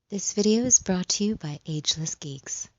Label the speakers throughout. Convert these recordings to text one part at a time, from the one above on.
Speaker 1: This video is brought to you by Ageless Geeks.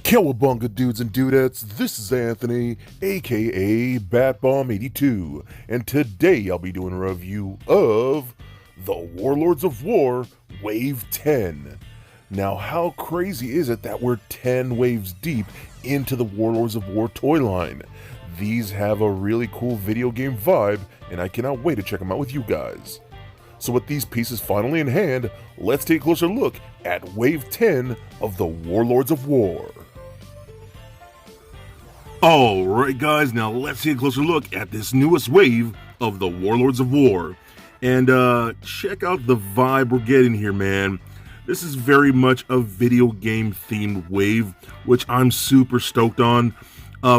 Speaker 2: Cowabunga dudes and dudettes, this is Anthony, aka Batbomb82, and today I'll be doing a review of the Warlords of Wor Wave 10. Now, how crazy is it that we're 10 waves deep into the Warlords of Wor toy line? These have a really cool video game vibe, and I cannot wait to check them out with you guys. So with these pieces finally in hand, let's take a closer look at Wave 10 of the Warlords of Wor. Alright guys, now let's take a closer look at this newest wave of the Warlords of Wor. And check out the vibe we're getting here, man. This is very much a video game themed wave, which I'm super stoked on.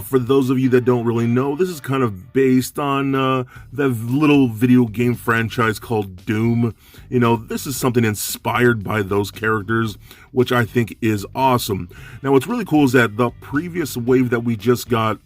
Speaker 2: For those of you that don't really know, this is kind of based on the little video game franchise called Doom. You know, this is something inspired by those characters, which I think is awesome. Now, what's really cool is that the previous wave that we just got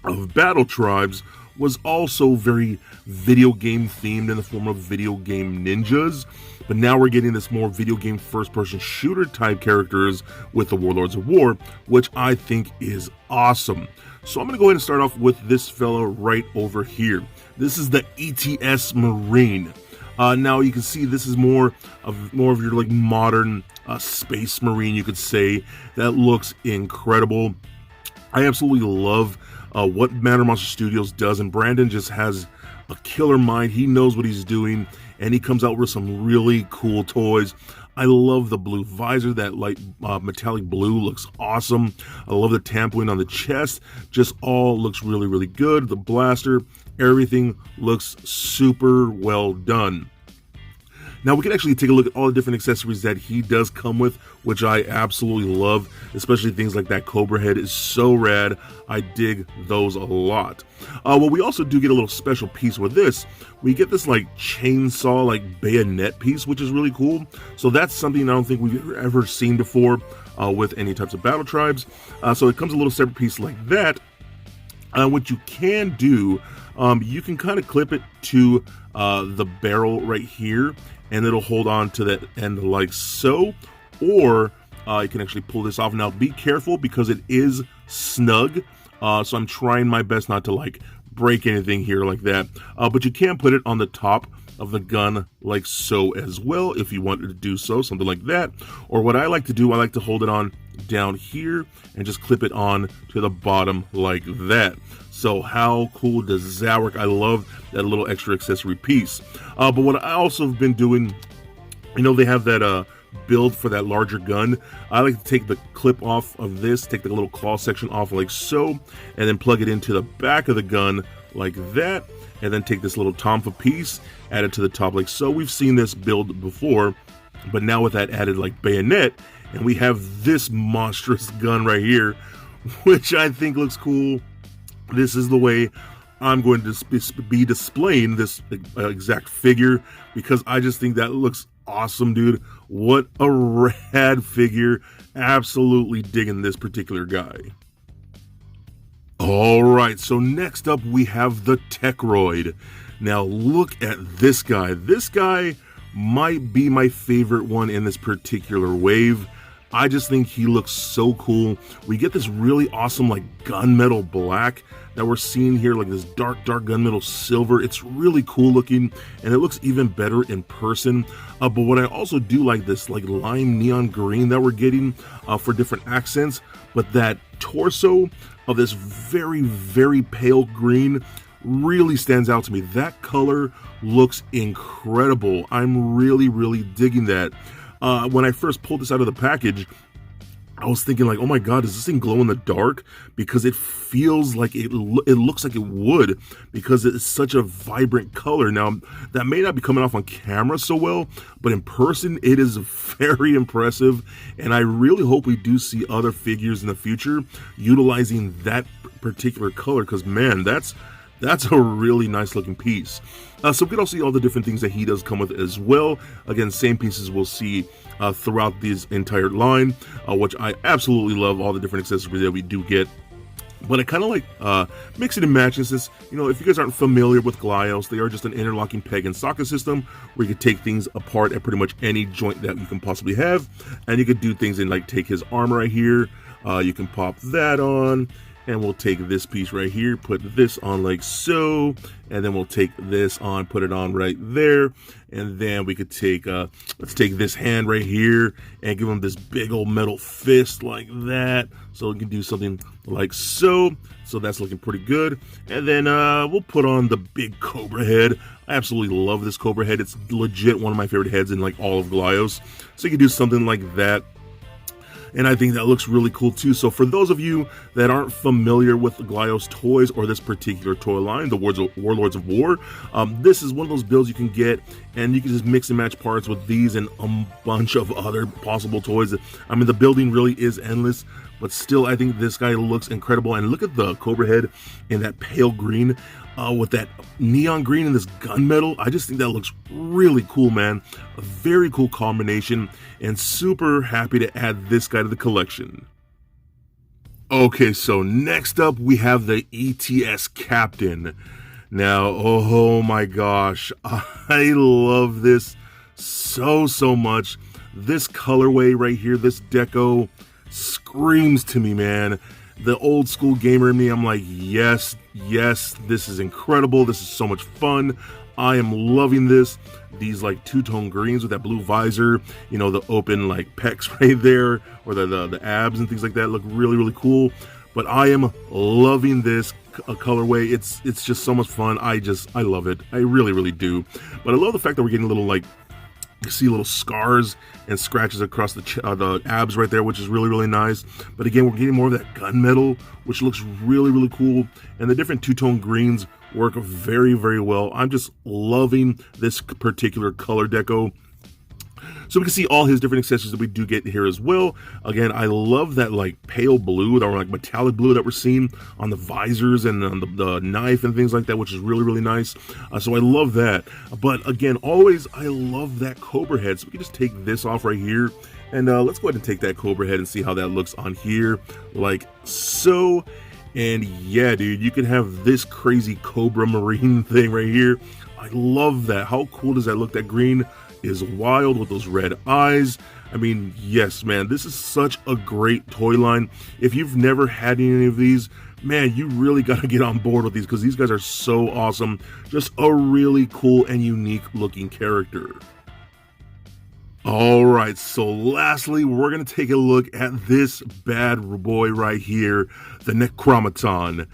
Speaker 2: of Battle Tribes was also very video game themed in the form of video game ninjas. But now we're getting this more video game first-person shooter type characters with the Warlords of Wor, which I think is awesome. So I'm going to go ahead and start off with this fella right over here. This is the ETS Marine. Now you can see this is more of your like modern space marine, you could say. That looks incredible. I absolutely love what Matter Monster Studios does, and Brandon just has a killer mind. He knows what he's doing, and he comes out with some really cool toys. I love the blue visor. That light metallic blue looks awesome. I love the tampering on the chest. Just all looks really, really good. The blaster, everything looks super well done. Now we can actually take a look at all the different accessories that he does come with, which I absolutely love, especially things like that Cobra head is so rad. I dig those a lot. Well, we also do get a little special piece with this. We get this like chainsaw, like bayonet piece, which is really cool. So that's something I don't think we've ever seen before with any types of battle tribes. So it comes a little separate piece like that. What you can do, you can kind of clip it to the barrel right here, and it'll hold on to that end like so, or you can actually pull this off. Now be careful because it is snug, so I'm trying my best not to like break anything here like that, but you can put it on the top of the gun like so as well if you wanted to do so, something like that. Or what I like to do, I like to hold it on down here and just clip it on to the bottom like that. So how cool does that work? I love that little extra accessory piece. But what I also have been doing, you know, they have that build for that larger gun. I like to take the clip off of this, take the little claw section off like so, and then plug it into the back of the gun like that, and then take this little tonfa piece, add it to the top like so. We've seen this build before, but now with that added like bayonet, and we have this monstrous gun right here, which I think looks cool. This is the way I'm going to be displaying this exact figure, because I just think that looks awesome, dude. What a rad figure. Absolutely digging this particular guy. Alright, so next up we have the Tech-roid. Now look at this guy. This guy might be my favorite one in this particular wave. I just think he looks so cool. We get this really awesome like gunmetal black that we're seeing here, like this dark gunmetal silver. It's really cool looking, and it looks even better in person. But what I also do like this like lime neon green that we're getting for different accents, but that torso of this very, very pale green really stands out to me. That color looks incredible. I'm really, really digging that. When I first pulled this out of the package, I was thinking like, oh my god, does this thing glow in the dark? Because it feels like it looks like it would, because it's such a vibrant color. Now, that may not be coming off on camera so well, but in person, it is very impressive. And I really hope we do see other figures in the future utilizing that particular color, because man, that's That's a really nice looking piece. So we can also see all the different things that he does come with as well. Again, same pieces we'll see throughout this entire line, which I absolutely love, all the different accessories that we do get. But I kind of like mixing and matching, since, if you guys aren't familiar with glyos, they are just an interlocking peg and socket system where you can take things apart at pretty much any joint that you can possibly have. And you could do things in, like, take his arm right here. You can pop that on. And we'll take this piece right here, put this on like so, and then we'll take this on, put it on right there. And then we could take, let's take this hand right here and give him this big old metal fist like that. So we can do something like so. So that's looking pretty good. And then we'll put on the big cobra head. I absolutely love this cobra head. It's legit one of my favorite heads in like all of Glyos. So you can do something like that. And I think that looks really cool too. So for those of you that aren't familiar with the Glyos toys or this particular toy line, the Warlords of Wor, this is one of those builds you can get, and you can just mix and match parts with these and a bunch of other possible toys. I mean, the building really is endless, but still, I think this guy looks incredible. And look at the Cobra head in that pale green with that neon green and this gunmetal. I just think that looks really cool, man. A very cool combination, and super happy to add this guy to the collection. Okay, so next up we have the ETS Captain. Now, oh my gosh, I love this so much. This colorway right here, this deco, screams to me, man. The old school gamer in me, I'm like, yes, this is incredible. This is so much fun. I am loving this. These like two-tone greens with that blue visor, the open like pecs right there, or the abs and things like that look really cool. But I am loving this colorway. It's just so much fun. I love it. I really do. But I love the fact that we're getting little, like, you see little scars and scratches across the abs right there, which is really nice. But again, we're getting more of that gunmetal, which looks really cool. And the different two-tone greens work very well. I'm just loving this particular color deco. So we can see all his different accessories that we do get here as well. Again, I love that like pale blue, or like metallic blue that we're seeing on the visors and on the knife and things like that, which is really nice. So I love that. But again, always, I love that Cobra head. So we can just take this off right here. And let's go ahead and take that Cobra head and see how that looks on here, like so. And yeah, dude, you can have this crazy Cobra Marine thing right here. I love that. How cool does that look? That green is wild with those red eyes. I mean, yes, man, this is such a great toy line. If you've never had any of these, man, you really got to get on board with these, because these guys are so awesome. Just a really cool and unique looking character. All right, so lastly, we're going to take a look at this bad boy right here, the Necromaton.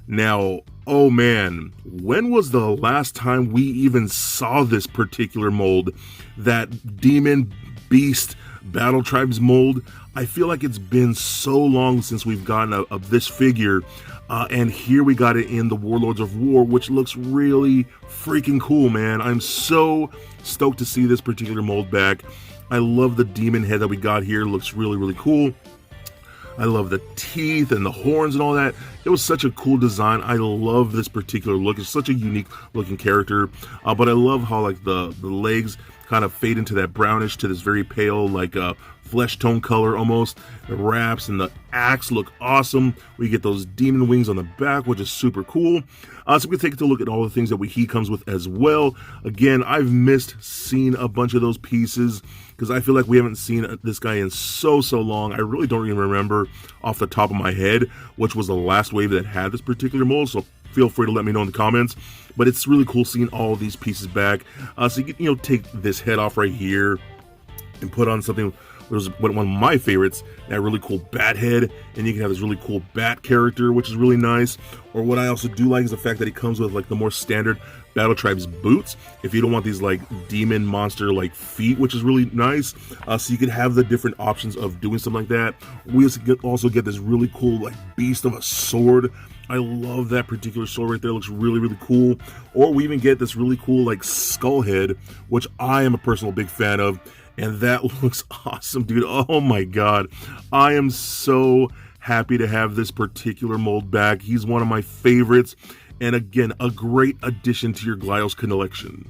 Speaker 2: Now, oh man, when was the last time we even saw this particular mold? That Demon Beast Battle Tribes mold? I feel like it's been so long since we've gotten this figure, and here we got it in the Warlords of Wor, which looks really freaking cool, man. I'm so stoked to see this particular mold back. I love the demon head that we got here. It looks really cool. I love the teeth and the horns and all that. It was such a cool design. I love this particular look. It's such a unique looking character. But I love how like the legs kind of fade into that brownish to this very pale, like flesh tone color almost. The wraps and the axe look awesome. We get those demon wings on the back, which is super cool. So we can take a look at all the things that he comes with as well. Again, I've missed seeing a bunch of those pieces, because I feel like we haven't seen this guy in so long. I really don't even remember off the top of my head which was the last wave that had this particular mold, so feel free to let me know in the comments. But it's really cool seeing all of these pieces back. So you can, take this head off right here and put on something. There's one of my favorites, that really cool bat head, and you can have this really cool bat character, which is really nice. Or what I also do like is the fact that he comes with like the more standard Battle Tribes boots, if you don't want these like demon monster like feet, which is really nice. So you can have the different options of doing something like that. We also get this really cool like beast of a sword. I love that particular sword right there. It looks really cool. Or we even get this really cool like skull head, which I am a personal big fan of. And that looks awesome, dude. Oh my god. I am so happy to have this particular mold back. He's one of my favorites. and again, a great addition to your glyos collection.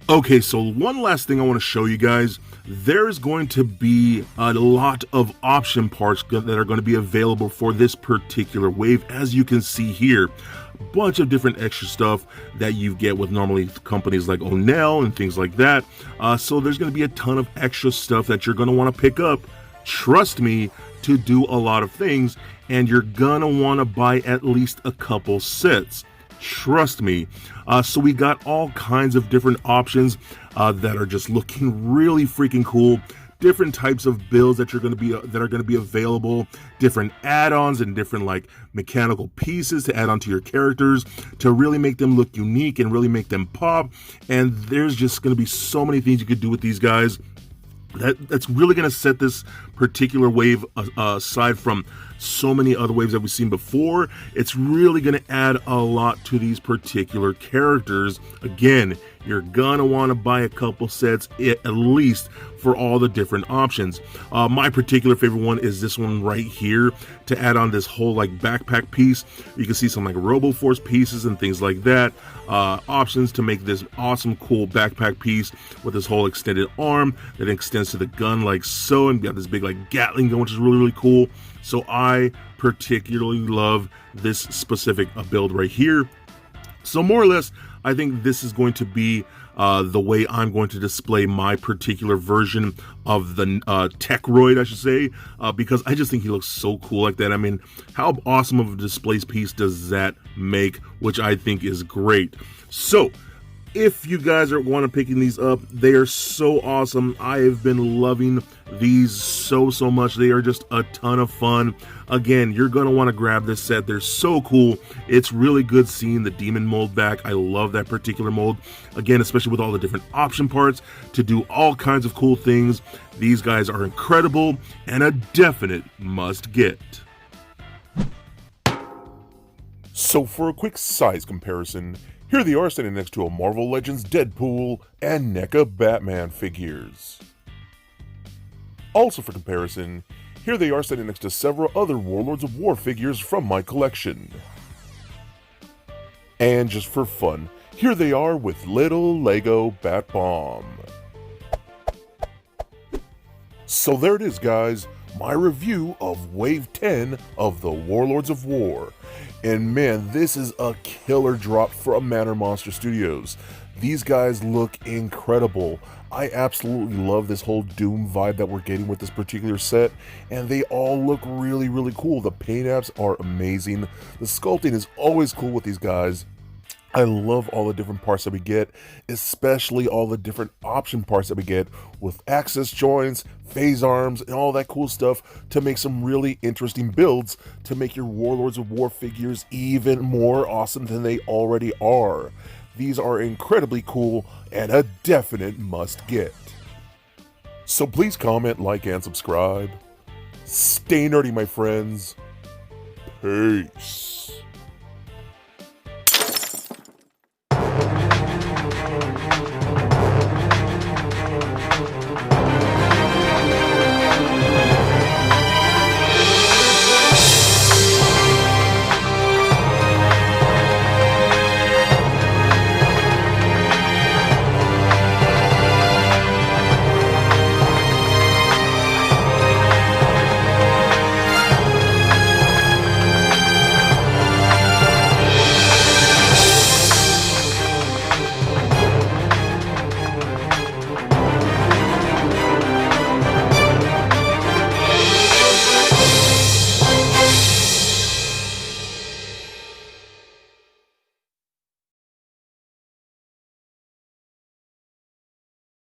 Speaker 2: Okay, so one last thing I want to show you guys. There's going to be a lot of option parts that are going to be available for this particular wave, as you can see here. A bunch of different extra stuff that you get with normally companies like O'Neill and things like that. So there's going to be a ton of extra stuff that you're going to want to pick up. Trust me, to do a lot of things, and you're going to want to buy at least a couple sets. Trust me. So we got all kinds of different options that are just looking really freaking cool. Different types of builds that are going to be available. Different add-ons and different like mechanical pieces to add onto your characters to really make them look unique and really make them pop. And there's just going to be so many things you could do with these guys. That's really going to set this particular wave aside from so many other waves that we've seen before. It's really going to add a lot to these particular characters. Again, you're going to want to buy a couple sets at least for all the different options. My particular favorite one is this one right here to add on this whole like backpack piece. You can see some like RoboForce pieces and things like that. Options to make this awesome cool backpack piece with this whole extended arm that extends to the gun like so, and got this big like Gatling gun, which is really, really cool. So I particularly love this specific build right here. So more or less, I think this is going to be the way I'm going to display my particular version of the Tech-roid, I should say, because I just think he looks so cool like that. I mean, how awesome of a display piece does that make, which I think is great. So if you guys want to picking these up, they are so awesome. I have been loving these so much. They are just a ton of fun. Again, you're going to want to grab this set. They're so cool. It's really good seeing the demon mold back. I love that particular mold. Again, especially with all the different option parts to do all kinds of cool things. These guys are incredible and a definite must get. So for a quick size comparison, here they are standing next to a Marvel Legends Deadpool and NECA Batman figures. Also for comparison, here they are standing next to several other Warlords of Wor figures from my collection. And just for fun, here they are with little Lego Bat Bomb. So there it is, guys, my review of Wave 10 of the Warlords of Wor. And man, this is a killer drop from Manor Monster Studios. These guys look incredible. I absolutely love this whole Doom vibe that we're getting with this particular set, and they all look really, really cool. The paint apps are amazing. The sculpting is always cool with these guys. I love all the different parts that we get, especially all the different option parts that we get with access joints, phase arms, and all that cool stuff to make some really interesting builds to make your Warlords of Wor figures even more awesome than they already are. These are incredibly cool and a definite must get. So please comment, like, and subscribe. Stay nerdy, my friends. Peace.